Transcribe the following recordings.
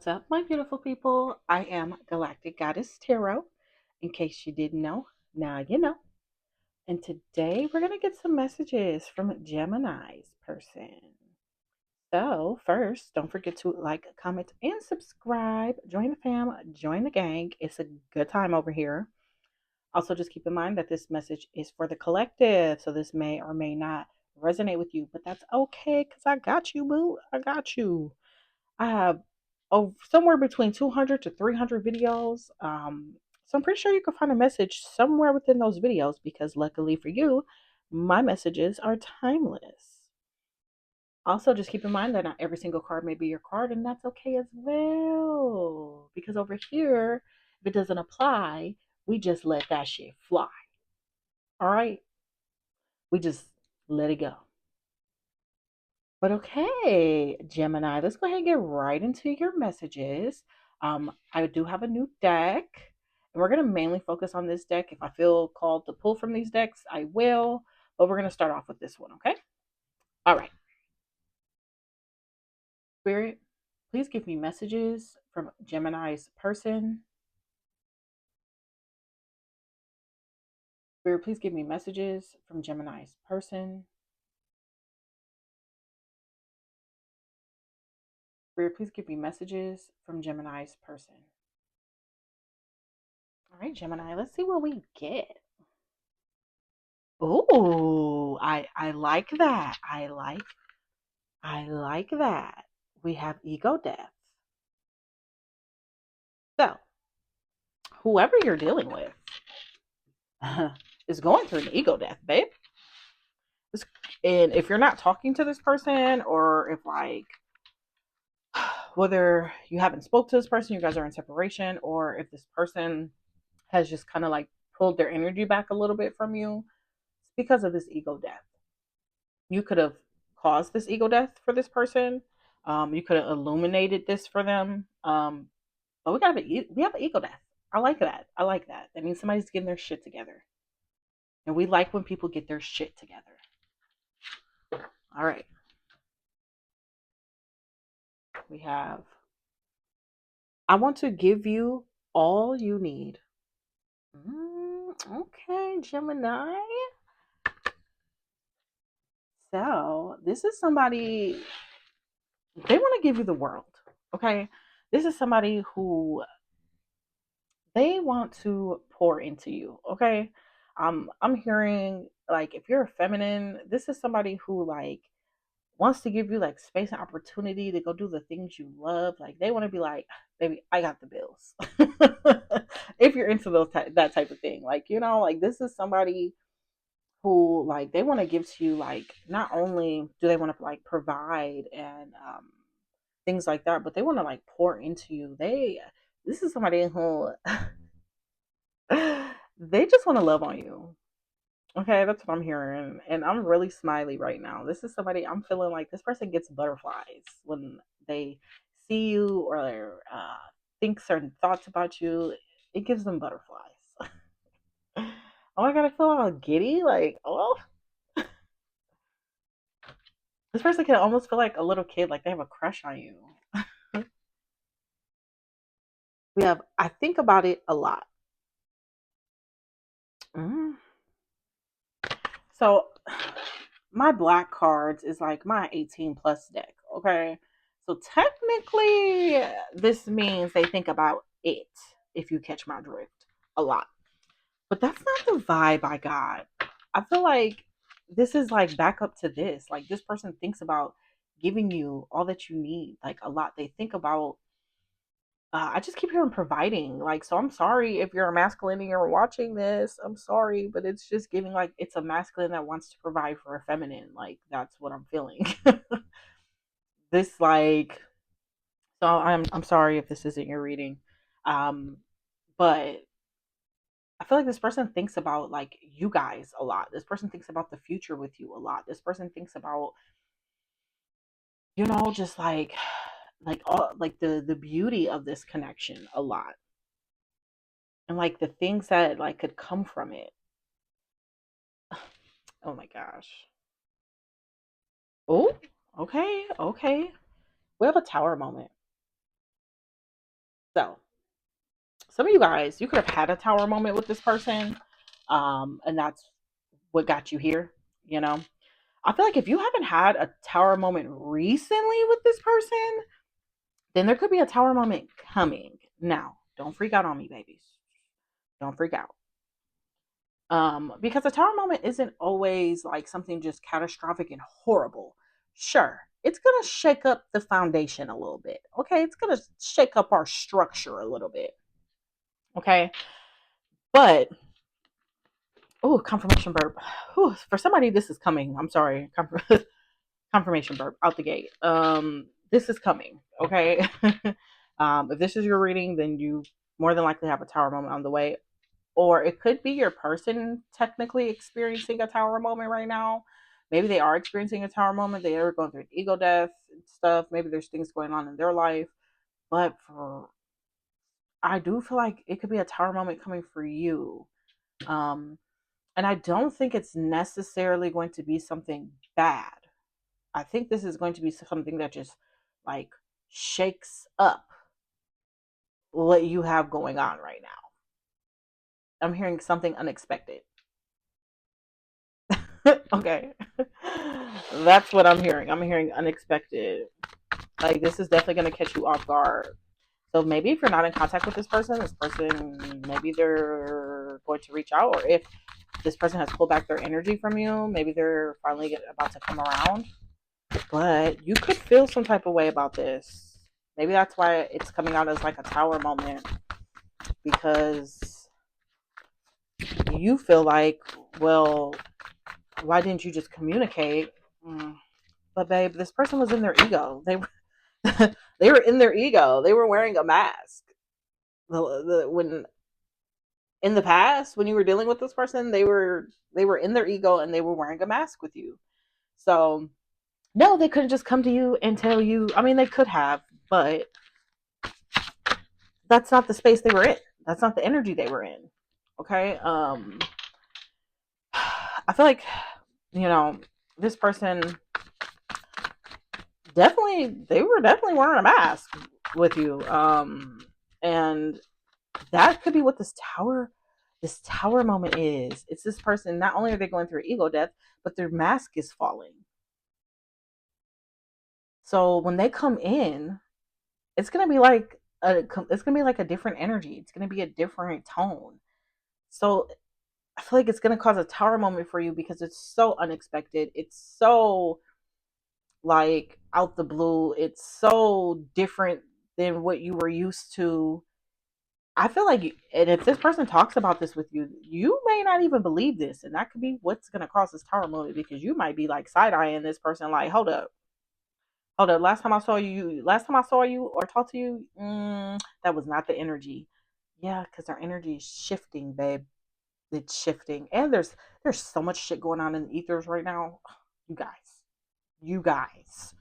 up, my beautiful people? I am Galactic Goddess Tarot. In case you didn't know, now you know. And today we're going to get some messages from Gemini's person. So, first, don't forget to like, comment, and subscribe. Join the fam, join the gang. It's a good time over here. Also, just keep in mind that this message is for the collective. So, this may or may not resonate with you, but that's okay because I got you, boo. I got you. I have somewhere between 200 to 300 videos. So I'm pretty sure you can find a message somewhere within those videos because luckily for you, my messages are timeless. Also, just keep in mind that not every single card may be your card, and that's okay as well. Because over here, if it doesn't apply, we just let that shit fly. All right? We just let it go. But okay, Gemini, let's go ahead and get right into your messages. I do have a new deck, and we're going to mainly focus on this deck. If I feel called to pull from these decks, I will. But we're going to start off with this one, okay? All right. Spirit, please give me messages from Gemini's person. Spirit, please give me messages from Gemini's person. Spirit, please give me messages from Gemini's person. All right, Gemini, let's see what we get. Oh, I like that. I like that. We have ego death. So, whoever you're dealing with is going through an ego death, babe. And if you're not talking to this person, or if like whether you haven't spoke to this person, you guys are in separation, or if this person has just kind of like pulled their energy back a little bit from you, it's because of this ego death. You could have caused this ego death for this person. You could have illuminated this for them. But we have an ego death. I like that. I like that. That means somebody's getting their shit together, and we like when people get their shit together. All right. We have. I want to give you all you need. Okay, Gemini. So this is somebody. They want to give you the world. Okay. This is somebody who they want to pour into you. Okay. I'm hearing like if you're a feminine, this is somebody who like wants to give you like space and opportunity to go do the things you love. Like they want to be like, baby, I got the bills. If you're into that type of thing, like like this is somebody who like they want to give to you. Like not only do they want to like provide and things like that, but they want to like pour into you. This is somebody who they just want to love on you. Okay, that's what I'm hearing. And I'm really smiley right now. This is somebody I'm feeling like this person gets butterflies when they see you or think certain thoughts about you. It gives them butterflies. Oh my god, I feel all giddy. Like, oh, this person can almost feel like a little kid, like they have a crush on you. I think about it a lot. Mm. So my black cards is like my 18 plus deck. Okay. So technically, this means they think about it, if you catch my drift, a lot. But that's not the vibe I got. I feel like this is like back up to this. Like this person thinks about giving you all that you need, like a lot. They think about I just keep hearing providing. Like, so I'm sorry if you're a masculine and you're watching this. I'm sorry, but it's just giving like it's a masculine that wants to provide for a feminine. Like, that's what I'm feeling. This like so I'm sorry if this isn't your reading. Um, but I feel like this person thinks about like you guys a lot. This person thinks about the future with you a lot. This person thinks about, just like all like the beauty of this connection a lot. And like the things that like could come from it. Oh my gosh. Oh, okay, okay. We have a tower moment. So some of you guys, you could have had a tower moment with this person, and that's what got you here. You know, I feel like if you haven't had a tower moment recently with this person, then there could be a tower moment coming. Now, don't freak out on me, babies. Don't freak out. Because a tower moment isn't always like something just catastrophic and horrible. Sure, it's gonna shake up the foundation a little bit. Okay, it's gonna shake up our structure a little bit. Okay, but oh, confirmation burp. Whew, for somebody, this is coming. I'm sorry, confirmation burp out the gate. This is coming. Okay, if this is your reading, then you more than likely have a tower moment on the way, or it could be your person technically experiencing a tower moment right now. Maybe they are experiencing a tower moment. They are going through an ego death and stuff. Maybe there's things going on in their life. But for I do feel like it could be a tower moment coming for you. Um, and I don't think it's necessarily going to be something bad. I think this is going to be something that just like shakes up what you have going on right now. I'm hearing something unexpected. Okay. That's what I'm hearing. I'm hearing unexpected. Like this is definitely going to catch you off guard. So maybe if you're not in contact with this person, maybe they're going to reach out, or if this person has pulled back their energy from you, maybe they're finally about to come around. But you could feel some type of way about this. Maybe that's why it's coming out as like a tower moment, because you feel like, well, why didn't you just communicate? But babe, this person was in their ego. They were they were in their ego. They were wearing a mask. When in the past, when you were dealing with this person, they were in their ego and they were wearing a mask with you. So no, they couldn't just come to you and tell you. I mean, they could have, but that's not the space they were in. That's not the energy they were in. Okay. I feel like, you know, this person they were definitely wearing a mask with you. And that could be what this tower moment is. It's this person, not only are they going through ego death, but their mask is falling. So when they come in, it's gonna be like a different energy. It's gonna be a different tone. So I feel like it's gonna cause a tower moment for you because it's so unexpected. It's so like out the blue. It's so different than what you were used to. I feel like, and if this person talks about this with you, you may not even believe this, and that could be what's gonna cause this tower moment because you might be like side eyeing this person, like, hold up. Last time I saw you or talked to you, that was not the energy. Yeah, because our energy is shifting, babe. It's shifting, and there's so much shit going on in the ethers right now. You guys, you guys.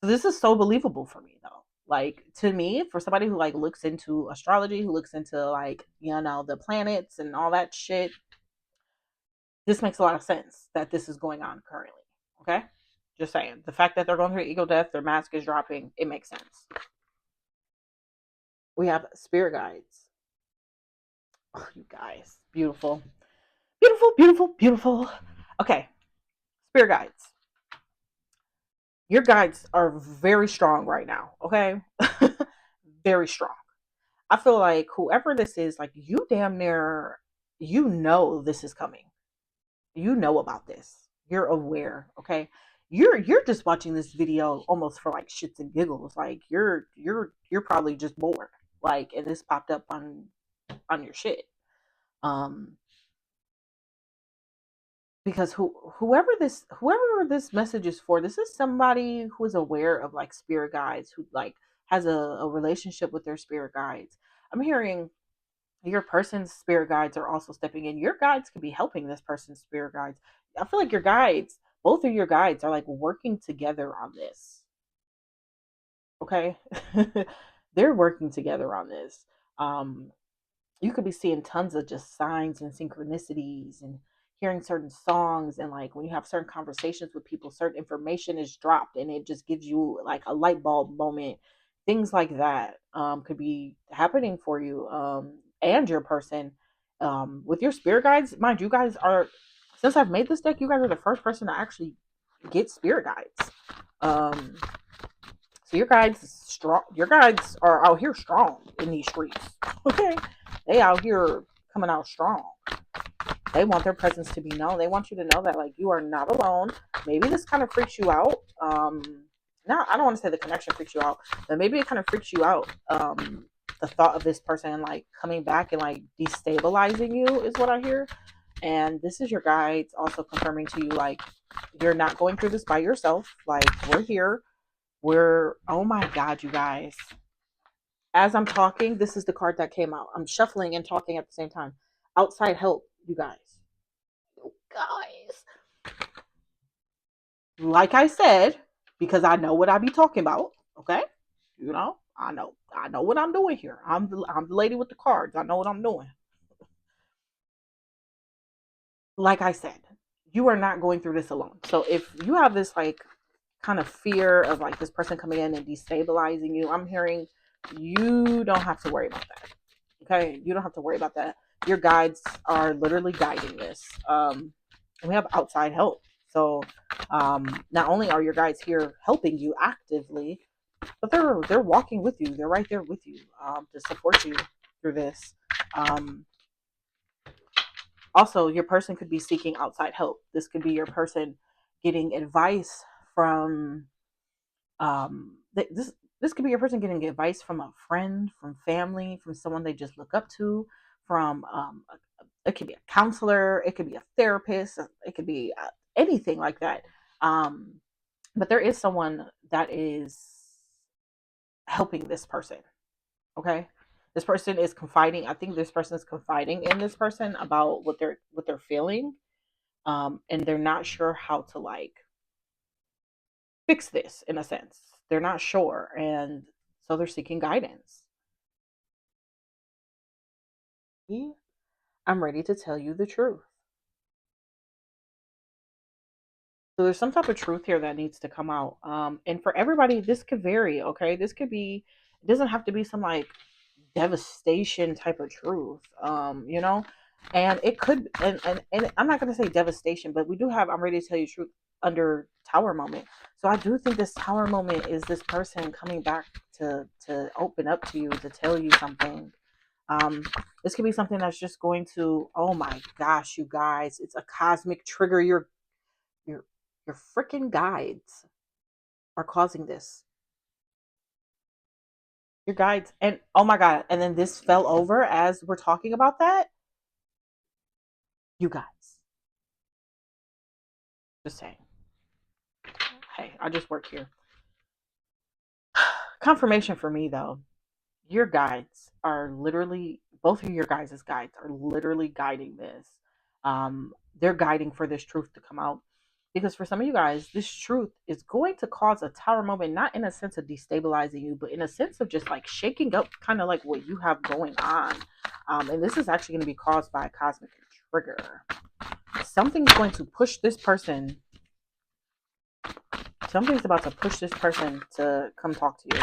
So this is so believable for me though. Like to me, for somebody who like looks into astrology, who looks into like, the planets and all that shit, this makes a lot of sense that this is going on currently. Okay? Just saying. The fact that they're going through ego death, their mask is dropping, it makes sense. We have spirit guides. Oh, you guys. Beautiful. Beautiful, beautiful, beautiful. Okay. Spirit guides. Your guides are very strong right now. Okay? Very strong. I feel like whoever this is, like you damn near, this is coming. You know about this. You're aware, okay? You're just watching this video almost for like shits and giggles. Like you're probably just bored. Like, and this popped up on your shit. Um because whoever this message is for, this is somebody who is aware of like spirit guides, who like has a relationship with their spirit guides. I'm hearing your person's spirit guides are also stepping in. Your guides could be helping this person's spirit guides. I feel like your guides, both of your guides, are like working together on this. Okay, they're working together on this. Um, you could be seeing tons of just signs and synchronicities and hearing certain songs, and like when you have certain conversations with people, certain information is dropped and it just gives you like a light bulb moment. things like that could be happening for you and your person. With your spirit guides, mind you guys are, since I've made this deck, you guys are the first person to actually get spirit guides. So your guides strong. Your guides are out here strong in these streets. Okay, they out here coming out strong. They want their presence to be known. They want you to know that like you are not alone. Maybe this kind of freaks you out. Now I don't want to say the connection freaks you out, but maybe it kind of freaks you out. The thought of this person like coming back and like destabilizing you is what I hear. And this is your guides also confirming to you like you're not going through this by yourself. Like we're here. We're, oh my God, you guys. As I'm talking, this is the card that came out. I'm shuffling and talking at the same time. Outside help, you guys. You guys. Like I said, because I know what I be talking about, okay? You know, I know what I'm doing here. I'm the lady with the cards. I know what I'm doing. Like I said, you are not going through this alone. So if you have this like kind of fear of like this person coming in and destabilizing you, I'm hearing you don't have to worry about that. Okay, you don't have to worry about that. Your guides are literally guiding this. And we have outside help. So not only are your guides here helping you actively, but they're walking with you. They're right there with you to support you through this. Um, Also, your person could be seeking outside help. This could be your person getting advice from this could be your person getting advice from a friend, from family, from someone they just look up to, from it could be a counselor, it could be a therapist, it could be anything like that. Um, but there is someone that is helping this person. Okay, this person is confiding. I think this person is confiding in this person about what they're feeling, and they're not sure how to like fix this in a sense. They're not sure, and so they're seeking guidance. I'm ready to tell you the truth. So there's some type of truth here that needs to come out. And for everybody, this could vary. Okay, this could be. It doesn't have to be some like devastation type of truth. And it could. And I'm not going to say devastation, but we do have. I'm ready to tell you the truth under Tower moment. So I do think this Tower moment is this person coming back to open up to you, to tell you something. This could be something that's just going to. Oh my gosh, you guys! It's a cosmic trigger. Your your freaking guides are causing this. Your guides, and oh my god, and then this fell over as we're talking about that. You guys, just saying. Hey, I just work here. Confirmation for me though. Your guides are literally, both of your guys' guides are literally guiding this. They're guiding for this truth to come out. Because for some of you guys, this truth is going to cause a tower moment, not in a sense of destabilizing you, but in a sense of just like shaking up kind of like what you have going on. And this is actually going to be caused by a cosmic trigger. Something's going to push this person. Something's about to push this person to come talk to you.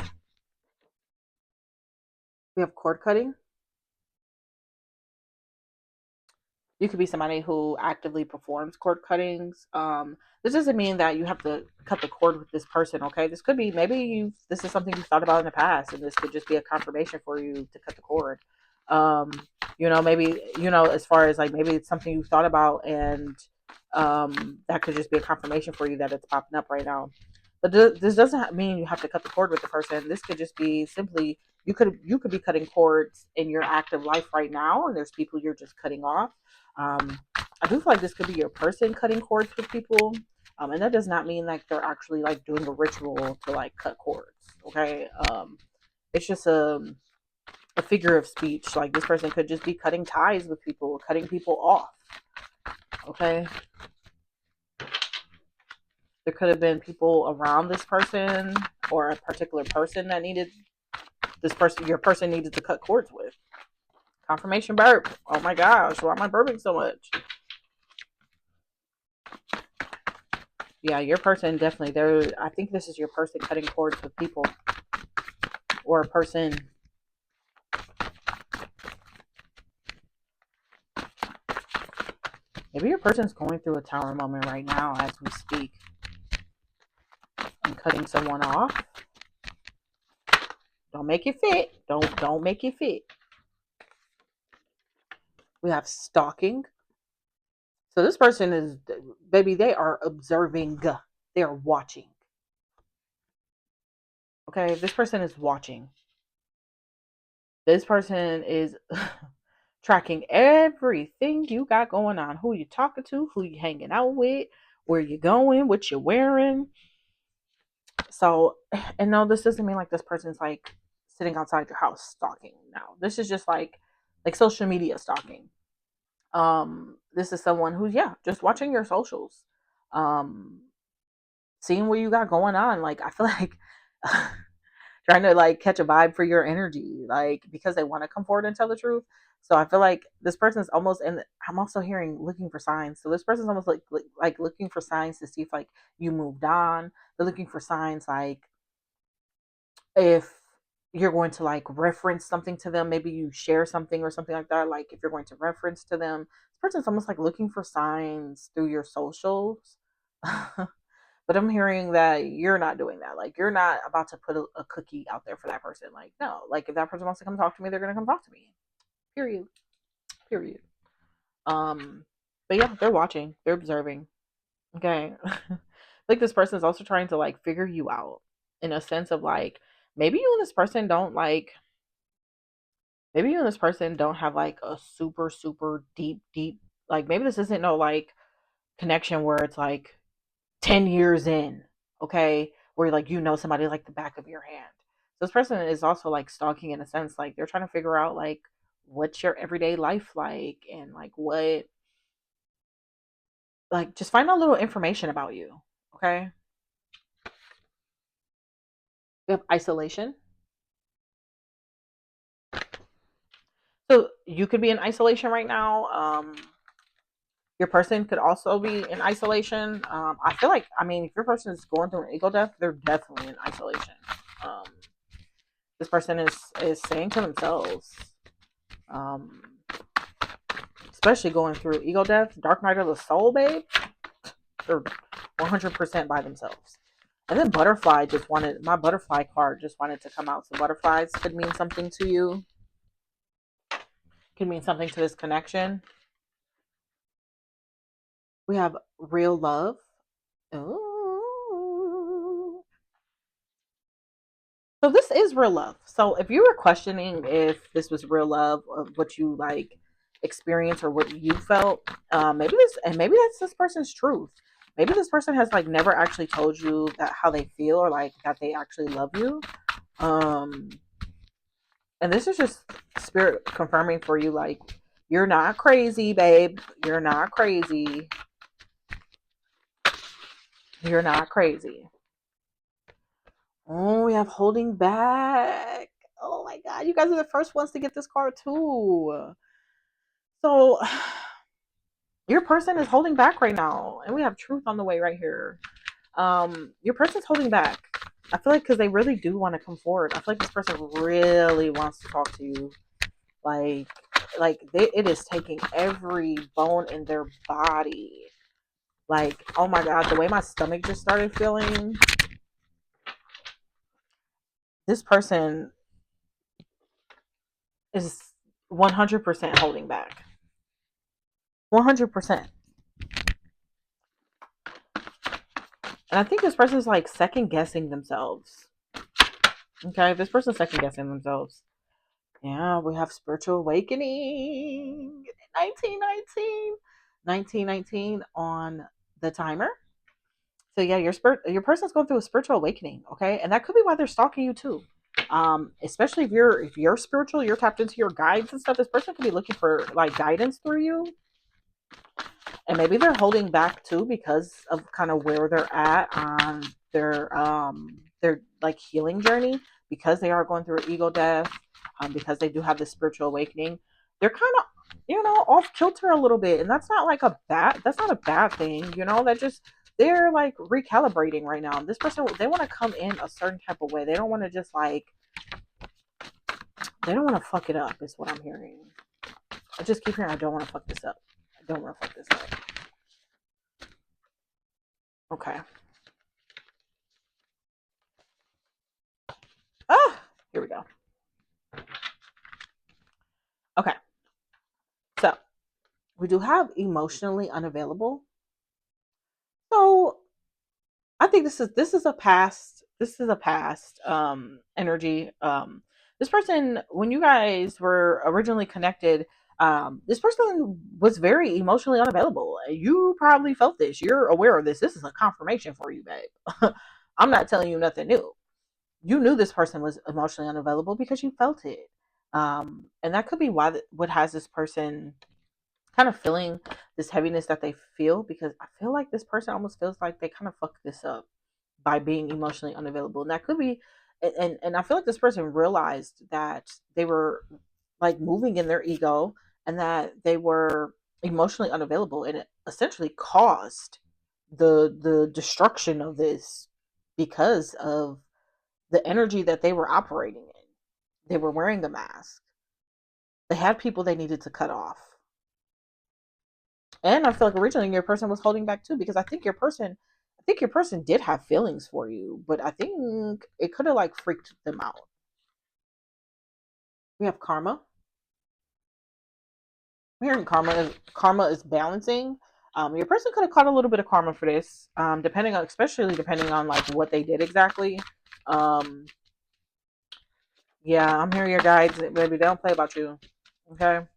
We have cord cutting. You could be somebody who actively performs cord cuttings. This doesn't mean that you have to cut the cord with this person. Okay, this could be maybe this is something you've thought about in the past, and this could just be a confirmation for you to cut the cord. Um, maybe as far as like maybe it's something you've thought about, and that could just be a confirmation for you that it's popping up right now. But this doesn't mean you have to cut the cord with the person. This could just be simply you could be cutting cords in your active life right now, and there's people you're just cutting off. I do feel like this could be your person cutting cords with people, and that does not mean like they're actually like doing a ritual to like cut cords. Okay, it's just a figure of speech. Like this person could just be cutting ties with people, cutting people off. Okay, there could have been people around this person or a particular person that needed this person. Your person needed to cut cords with. Confirmation burp. Oh my gosh, why am I burping so much? Yeah, your person definitely there. I think this is your person cutting cords with people. or a person, maybe your person's going through a tower moment right now as we speak and cutting someone off. Don't make it fit. Don't make it fit. We have stalking. So this person is, baby, they are observing. They are watching. Okay, this person is watching. This person is tracking everything you got going on. Who you talking to, who you hanging out with, where you going, what you're wearing. So, and no, this doesn't mean like this person's like sitting outside your house stalking. No, this is just like social media stalking. This is someone who's, yeah, just watching your socials, seeing what you got going on. Like, I feel like trying to like catch a vibe for your energy, like, because they want to come forward and tell the truth. So I feel like this person is almost, and I'm also hearing looking for signs. So this person's almost like looking for signs to see if like you moved on. They're looking for signs like if you're going to like reference something to them, maybe you share something or something like that. Like if you're going to reference to them, this person's almost like looking for signs through your socials. But I'm hearing that you're not doing that. Like you're not about to put a cookie out there for that person. Like, no, like if that person wants to come talk to me, they're gonna come talk to me. Period. Period. But yeah, they're watching, they're observing. Okay. Like this person is also trying to like figure you out in a sense of like maybe you and this person don't like, maybe you and this person don't have like a super super deep, like maybe this isn't no like connection where it's like 10 years in, okay, where like you know somebody like the back of your hand. So this person is also like stalking in a sense, like they're trying to figure out like what's your everyday life like, and like what, like just find out little information about you. Okay. We have isolation. So you could be in isolation right now. Your person could also be in isolation. I feel like, I mean, if your person is going through an ego death, they're definitely in isolation. Um, this person is saying to themselves, um, especially going through ego death, dark night of the soul, babe, they're 100% by themselves. And then butterfly just wanted, my butterfly card just wanted to come out. So butterflies could mean something to you, could mean something to this connection. We have real love. Ooh. So this is real love. So if you were questioning if this was real love, of what you like experienced or what you felt, maybe this, and maybe that's this person's truth. Maybe this person has like never actually told you that how they feel, or like that they actually love you. Um, and this is just spirit confirming for you, like you're not crazy, babe. You're not crazy. You're not crazy. Oh, we have holding back. Oh my God, you guys are the first ones to get this card too. So your person is holding back right now, and we have truth on the way right here. Your person's holding back. I feel like because they really do want to come forward. I feel like this person really wants to talk to you. Like, it is taking every bone in their body. Like, oh my God, the way my stomach just started feeling. This person is 100% holding back. 100%. And I think this person's like second guessing themselves. Okay, this person's second guessing themselves. Yeah, we have spiritual awakening. 1919. 1919 on the timer. So yeah, your person's going through a spiritual awakening, okay? And that could be why they're stalking you too. Especially if you're spiritual, you're tapped into your guides and stuff. This person could be looking for like guidance through you. And maybe they're holding back too because of kind of where they're at on their like healing journey, because they are going through an ego death, because they do have this spiritual awakening. They're kind of, off kilter a little bit, and that's not like that's not a bad thing, that just, they're like recalibrating right now. This person, they want to come in a certain type of way. They don't want to just like They don't want to fuck it up, is what I'm hearing. I just keep hearing, I don't want to fuck this up. I don't want to fuck this up. Okay. Ah, here we go. Okay. So we do have emotionally unavailable. So I think this is a past energy. This person, when you guys were originally connected, this person was very emotionally unavailable. You probably felt this. You're aware of this. This is a confirmation for you, babe. I'm not telling you nothing new. You knew this person was emotionally unavailable because you felt it. And that could be why what has this person kind of feeling this heaviness that they feel, because I feel like this person almost feels like they kind of fucked this up by being emotionally unavailable. And that could be, and I feel like this person realized that they were like moving in their ego and that they were emotionally unavailable, and it essentially caused the destruction of this because of the energy that they were operating in. They were wearing a mask. They had people they needed to cut off. And I feel like originally your person was holding back too, because I think your person did have feelings for you, but I think it could have like freaked them out. We have karma. We're hearing karma is balancing. Your person could have caught a little bit of karma for this, depending on, especially depending on like what they did exactly. Um, yeah, I'm hearing your guides, baby. They don't play about you. Okay.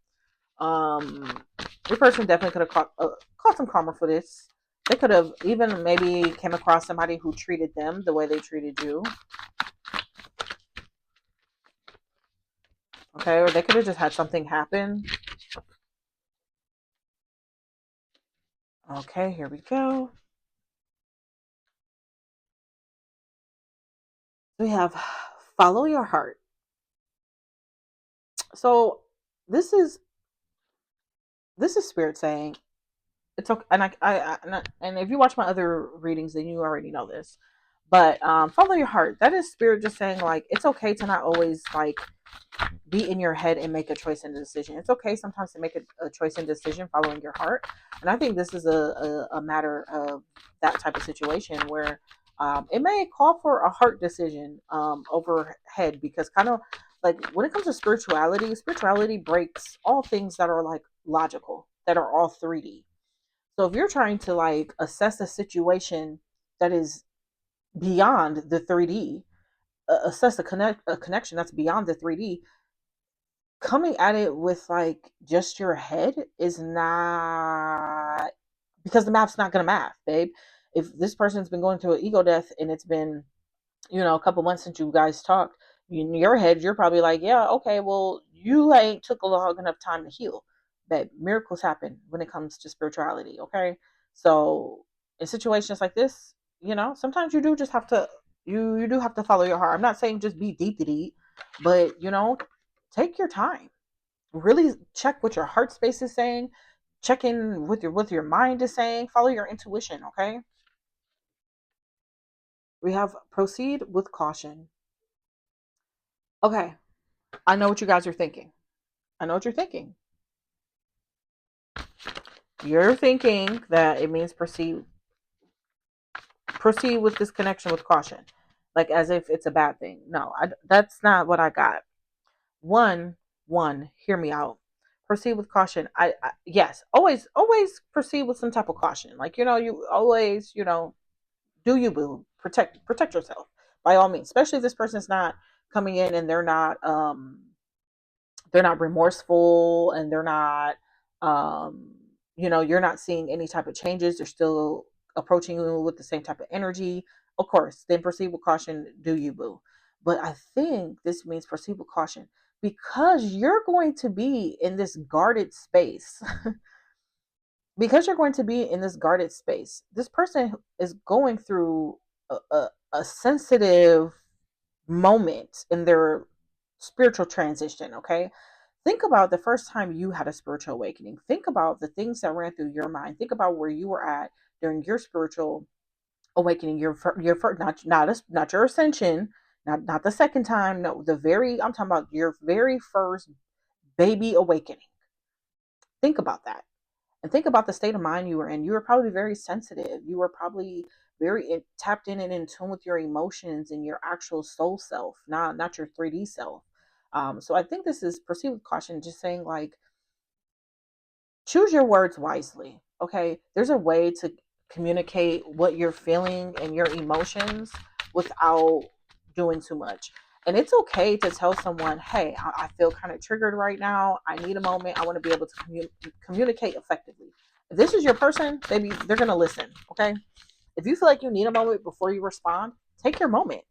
Um, your person definitely could have caught some karma for this. They could have even maybe came across somebody who treated them the way they treated you. Okay, or they could have just had something happen. Okay, here we go. We have follow your heart. So this is this is spirit saying it's okay. And if you watch my other readings, then you already know this. But follow your heart. That is spirit just saying like it's okay to not always like be in your head and make a choice and a decision. It's okay sometimes to make a choice and decision following your heart. And I think this is a matter of that type of situation where it may call for a heart decision over head, because kind of like when it comes to spirituality breaks all things that are like logical, that are all 3D. So if you're trying to like assess a situation that is beyond the 3D, assess a connection that's beyond the 3D, coming at it with like just your head is not, because the math's not gonna math, babe. If this person's been going through an ego death and it's been, a couple months since you guys talked, in your head you're probably like, yeah, okay, well, you ain't took a long enough time to heal. But miracles happen when it comes to spirituality, okay? So in situations like this, sometimes you do just have to, you do have to follow your heart. I'm not saying just be deep to deep, but take your time, really check what your heart space is saying, check in with your mind is saying, follow your intuition. Okay, we have proceed with caution. Okay, I know what you guys are thinking. I know what you're thinking. You're thinking that it means proceed with this connection with caution, like as if it's a bad thing. No, that's not what I got. One, hear me out. Proceed with caution. Yes, always proceed with some type of caution. Like, you always, do you, boo. Protect yourself by all means, especially if this person's not coming in and they're not remorseful, and they're not you're not seeing any type of changes. They're still approaching you with the same type of energy. Of course, then proceed with caution, do you, boo. But I think this means proceed with caution because you're going to be in this guarded space. Because you're going to be in this guarded space, this person is going through a sensitive moment in their spiritual transition. Okay, think about the first time you had a spiritual awakening. Think about the things that ran through your mind. Think about where you were at during your spiritual awakening. Your not your ascension, Not the second time. No, I'm talking about your very first baby awakening. Think about that. And think about the state of mind you were in. You were probably very sensitive. You were probably tapped in and in tune with your emotions and your actual soul self, not your 3D self. So I think this is proceed with caution, just saying like choose your words wisely. Okay, there's a way to communicate what you're feeling and your emotions without doing too much. And it's okay to tell someone, hey, I feel kind of triggered right now. I need a moment. I want to be able to communicate effectively. If this is your person, baby, they're going to listen. Okay. If you feel like you need a moment before you respond, take your moment.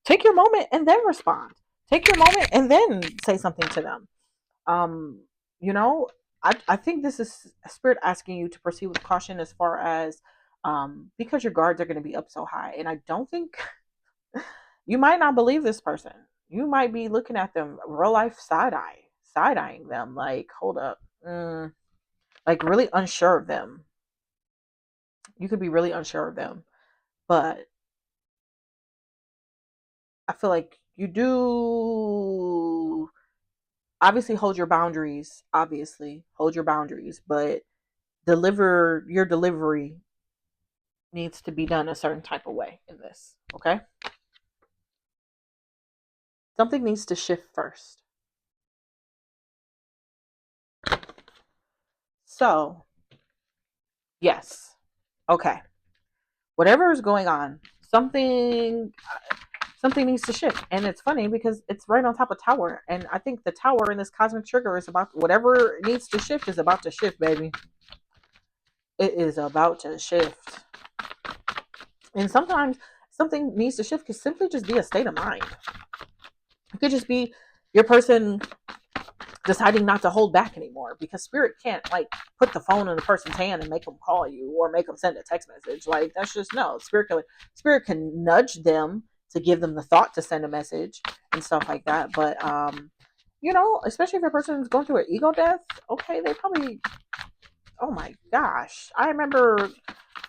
Take your moment and then respond. Take your moment and then say something to them. um you know, I think this is spirit asking you to proceed with caution as far as because your guards are going to be up so high, and I don't think you might not believe this person. You might be looking at them real life side eyeing them like, hold up, like really unsure of them. You could be really unsure of them, but I feel like you do obviously hold your boundaries, but deliver your delivery needs to be done a certain type of way in this. Okay, something needs to shift first. So yes, okay, whatever is going on, something needs to shift. And it's funny because it's right on top of tower, and I think the tower in this cosmic trigger is about whatever needs to shift is about to shift, baby. It is about to shift. And sometimes something needs to shift could simply just be a state of mind. It could just be your person deciding not to hold back anymore, because spirit can't like put the phone in the person's hand and make them call you or make them send a text message. Like that's just no. Spirit can nudge them to give them the thought to send a message and stuff like that. But especially if a person is going through an ego death, okay, they probably, oh my gosh, I remember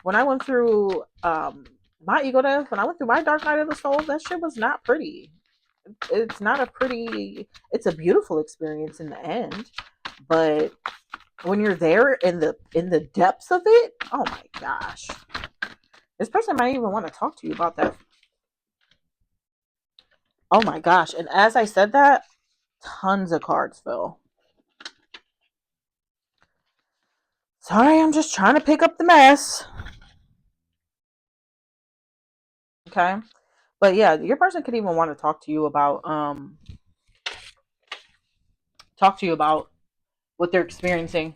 when I went through my ego death, when I went through my dark night of the soul, that shit was not pretty. It's not a pretty, it's a beautiful experience in the end, but when you're there in the depths of it, oh my gosh, this person might even want to talk to you about that. Oh my gosh. And as I said that, tons of cards fell. Sorry, I'm just trying to pick up the mess. Okay, but yeah, your person could even want to talk to you about what they're experiencing.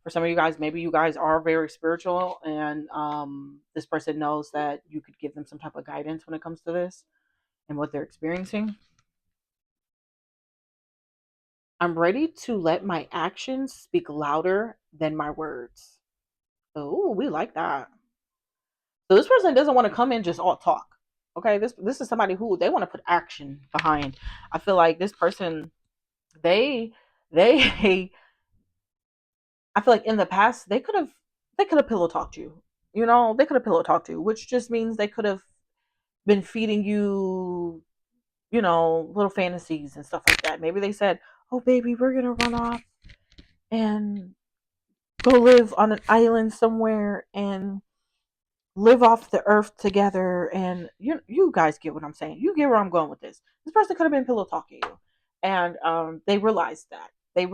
For some of you guys, maybe you guys are very spiritual, and this person knows that you could give them some type of guidance when it comes to this and what they're experiencing. I'm ready to let my actions speak louder than my words. Oh, we like that. So this person doesn't want to come in just all talk. Okay, this is somebody who they want to put action behind. I feel like this person, they they I feel like in the past they could have pillow talked you. You know, they could have pillow talked you, which just means they could have been feeding you, little fantasies and stuff like that. Maybe they said, "Oh, baby, we're gonna run off and go live on an island somewhere and live off the earth together." And you guys get what I'm saying. You get where I'm going with this. This person could have been pillow talking you, and they realized that. They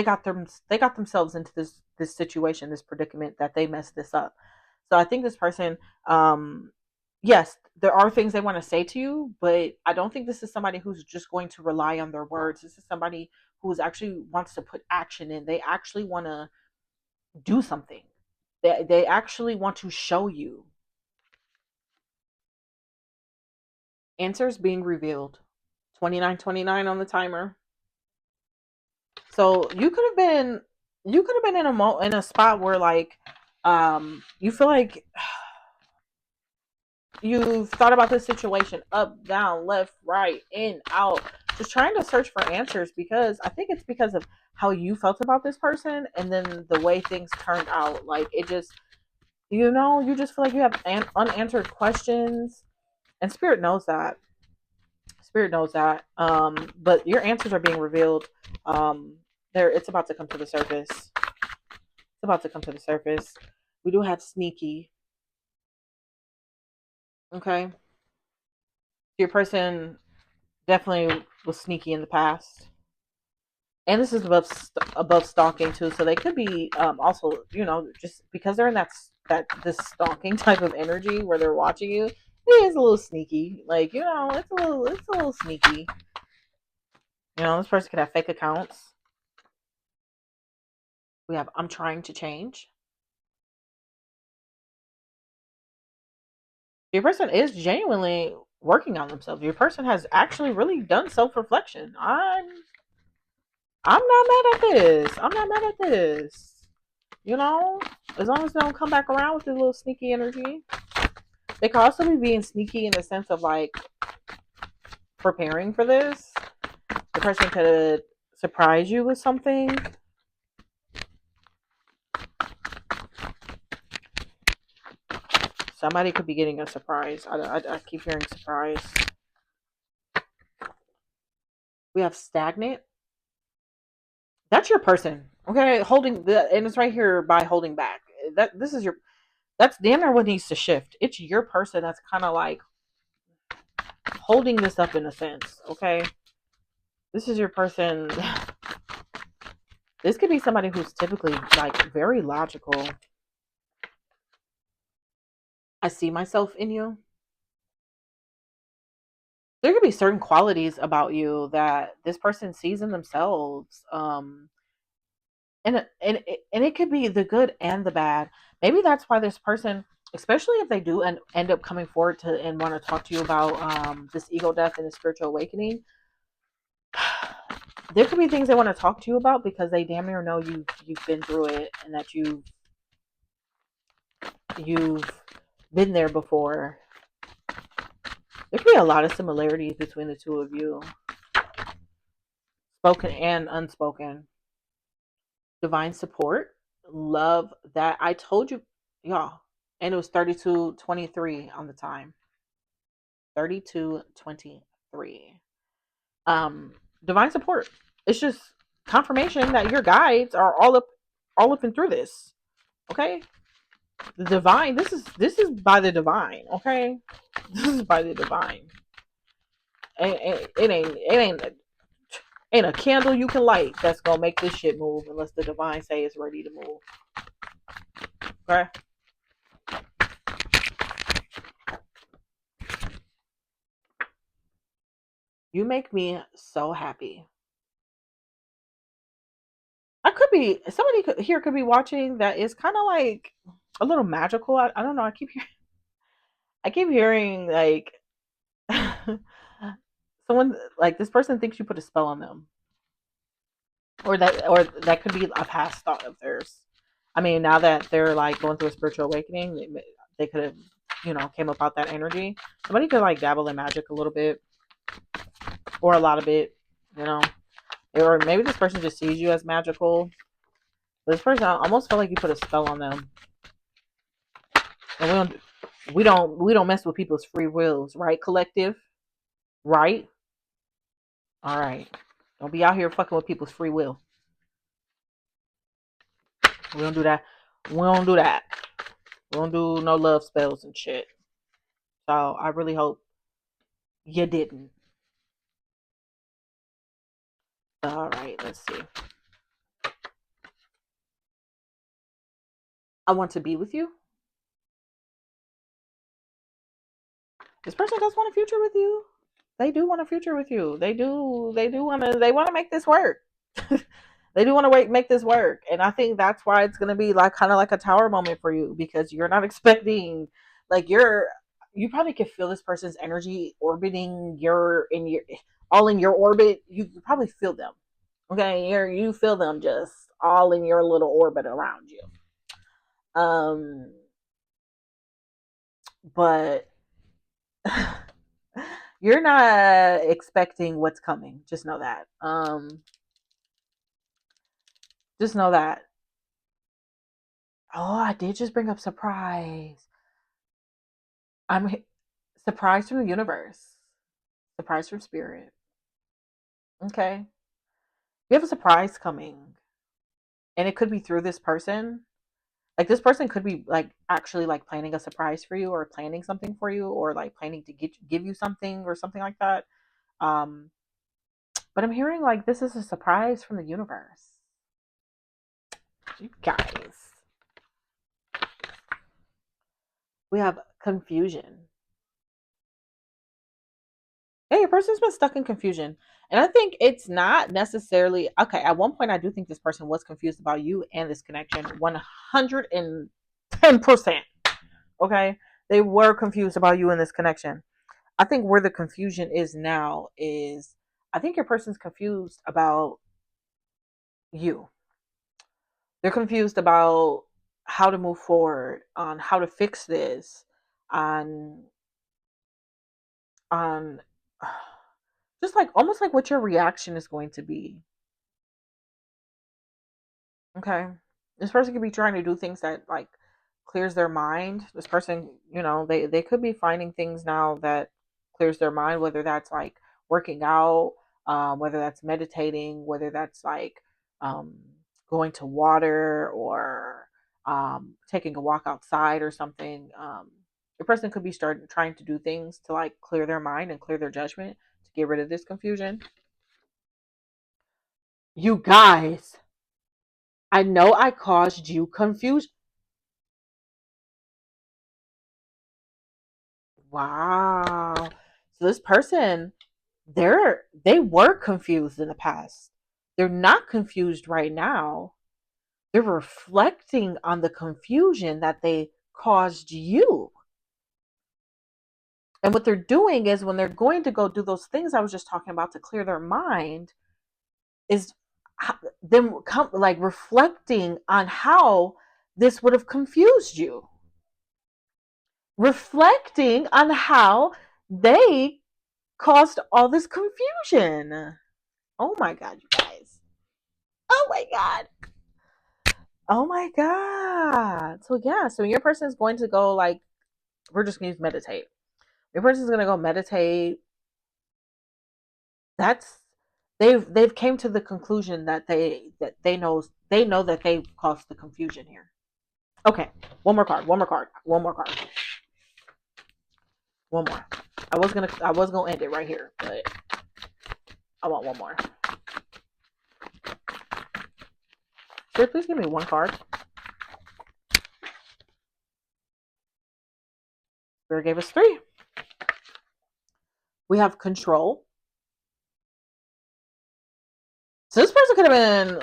got themselves into this situation, this predicament, that they messed this up. So I think this person, yes, there are things they want to say to you, but I don't think this is somebody who's just going to rely on their words. This is somebody who's actually wants to put action in. They actually want to do something. They actually want to show you. Answers being revealed. 2929 on the timer. So you could have been in a spot where like you feel like you've thought about this situation up, down, left, right, in, out, just trying to search for answers, because I think it's because of how you felt about this person and then the way things turned out. Like it just, you just feel like you have unanswered questions, And spirit knows that. Spirit knows that. But your answers are being revealed. There, it's about to come to the surface. It's about to come to the surface. We do have sneaky. Okay, your person definitely was sneaky in the past, and this is above stalking too. So they could be also, just because they're in that this stalking type of energy where they're watching you. It is a little sneaky, like it's a little sneaky. This person could have fake accounts. We have I'm trying to change. Your person is genuinely working on themselves. Your person has actually really done self-reflection. I'm not mad at this. I'm not mad at this. You know, as long as they don't come back around with this little sneaky energy. They could also be being sneaky in the sense of like preparing for this. The person could surprise you with something. Somebody could be getting a surprise. I keep hearing surprise. We have stagnant. That's your person. Okay, and it's right here by holding back. That's damn near what needs to shift. It's your person that's kind of like holding this up in a sense. Okay, this is your person. This could be somebody who's typically like very logical. I see myself in you. There could be certain qualities about you that this person sees in themselves. And it could be the good and the bad. Maybe that's why this person, especially if they do and end up coming forward to and want to talk to you about this ego death and the spiritual awakening. There could be things they want to talk to you about because they damn near know you've been through it and that you've been there before. There could be a lot of similarities between the two of you, spoken and unspoken. Divine support, love that. I told you, y'all, and it was 32:23 on the time. 32:23. Divine support. It's just confirmation that your guides are all up and through this. Okay, the divine. This is by the divine. Okay, this is by the divine. It ain't a candle you can light that's gonna make this shit move unless the divine say it's ready to move. Okay. You make me so happy. I could be somebody here could be watching that is kind of like a little magical. I don't know. I keep hearing like someone like this person thinks you put a spell on them, or that could be a past thought of theirs. I mean, now that they're like going through a spiritual awakening, they could have came about that energy. Somebody could like dabble in magic a little bit or a lot of it, you know, or maybe this person just sees you as magical. This person I almost felt like you put a spell on them, and we don't mess with people's free wills, right? Collective, right? All right. Don't be out here fucking with people's free will. We don't do that. We don't do that. We don't do no love spells and shit. So I really hope you didn't. All right, let's see. I want to be with you. This person does want a future with you. They do want a future with you. They want to make this work. They do want to make this work. And I think that's why it's going to be like kind of like a tower moment for you, because you're not expecting like you probably could feel this person's energy orbiting all in your orbit. You probably feel them. Okay, you feel them just all in your little orbit around you. Um but you're not expecting what's coming. Just know that. Just know that. Oh, I did just bring up surprise. I'm Surprise from the universe. Surprise from spirit. Okay. You have a surprise coming. And it could be through this person. Like this person could be like actually like planning a surprise for you or planning something for you or like planning to give you something or something like that. Um but I'm hearing like this is a surprise from the universe. You guys. We have confusion. Yeah, your person's been stuck in confusion. And I think it's not necessarily okay. At one point, I do think this person was confused about you and this connection 110%. Okay. They were confused about you and this connection. I think where the confusion is now is I think your person's confused about you. They're confused about how to move forward, on how to fix this, on on just like almost like what your reaction is going to be. Okay. This person could be trying to do things that like clears their mind. This person, they could be finding things now that clears their mind, whether that's like working out, whether that's meditating, whether that's like um, going to water or taking a walk outside or something. The person could be starting trying to do things to like clear their mind and clear their judgment to get rid of this confusion. You guys, I know I caused you confusion. Wow. So this person, they were confused in the past. They're not confused right now. They're reflecting on the confusion that they caused you. And what they're doing is when they're going to go do those things I was just talking about to clear their mind is them like reflecting on how this would have confused you. Reflecting on how they caused all this confusion. Oh my God, you guys. Oh my God. Oh my God. So yeah, so your person is going to go like we're just gonna use meditate. Your person is gonna go meditate. That's they've came to the conclusion that they know that they've caused the confusion here. Okay, one more card, one more card, one more card, one more. I was gonna end it right here, but I want one more. Sir, please give me one card. Spirit gave us three. We have control. So this person could have been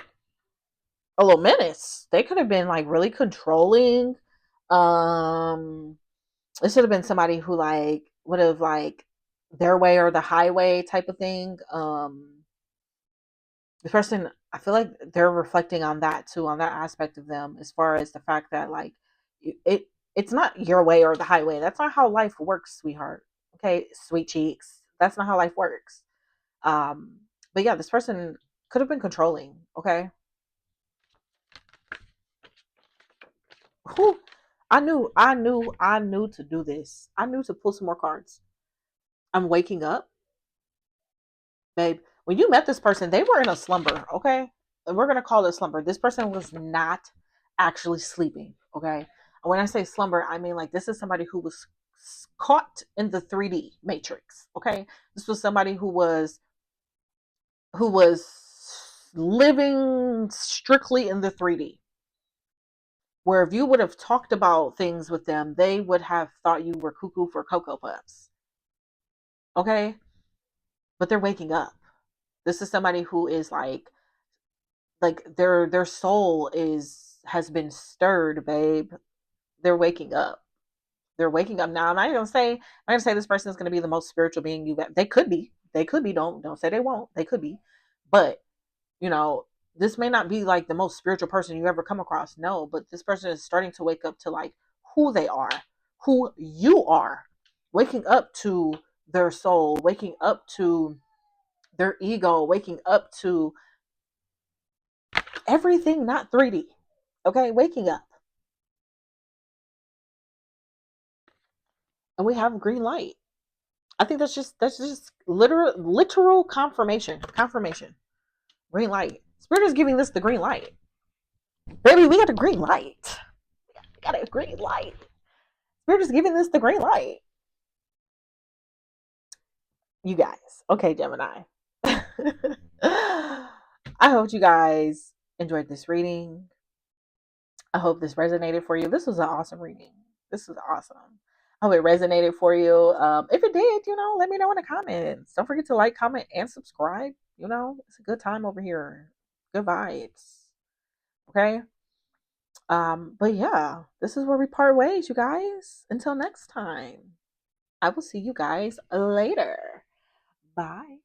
a little menace. They could have been like really controlling. Um, this should have been somebody who like would have like their way or the highway type of thing. This person, I feel like they're reflecting on that too, on that aspect of them, as far as the fact that like it's not your way or the highway. That's not how life works, sweetheart. Okay, sweet cheeks. That's not how life works. Um, but yeah, this person could have been controlling. Okay, who I knew to do this. I knew to pull some more cards. I'm waking up, babe. When you met this person, they were in a slumber, okay? And we're gonna call it slumber. This person was not actually sleeping, okay? And when I say slumber, I mean like this is somebody who was caught in the 3D matrix, okay? This was somebody who was living strictly in the 3D. Where if you would have talked about things with them, they would have thought you were cuckoo for Cocoa Puffs. Okay? But they're waking up. This is somebody who is like their soul has been stirred, babe. They're waking up. They're waking up now. I'm not gonna say this person is gonna be the most spiritual being you've ever. They could be. They could be. Don't say they won't. They could be. But you know, this may not be like the most spiritual person you ever come across. No, but this person is starting to wake up to like who they are, who you are, waking up to their soul, waking up to their ego, waking up to everything not 3D. Okay, waking up. And we have green light. I think that's just literal confirmation. Confirmation. Green light. Spirit is giving this the green light. Baby, we got the green light. We got a green light. Spirit is giving this the green light. You guys. Okay, Gemini. I hope you guys enjoyed this reading. I hope this resonated for you. This was an awesome reading. This was awesome. I hope it resonated for you. If it did, let me know in the comments. Don't forget to like, comment, and subscribe. It's a good time over here. Good vibes. Okay. But yeah, this is where we part ways, you guys. Until next time, I will see you guys later. Bye.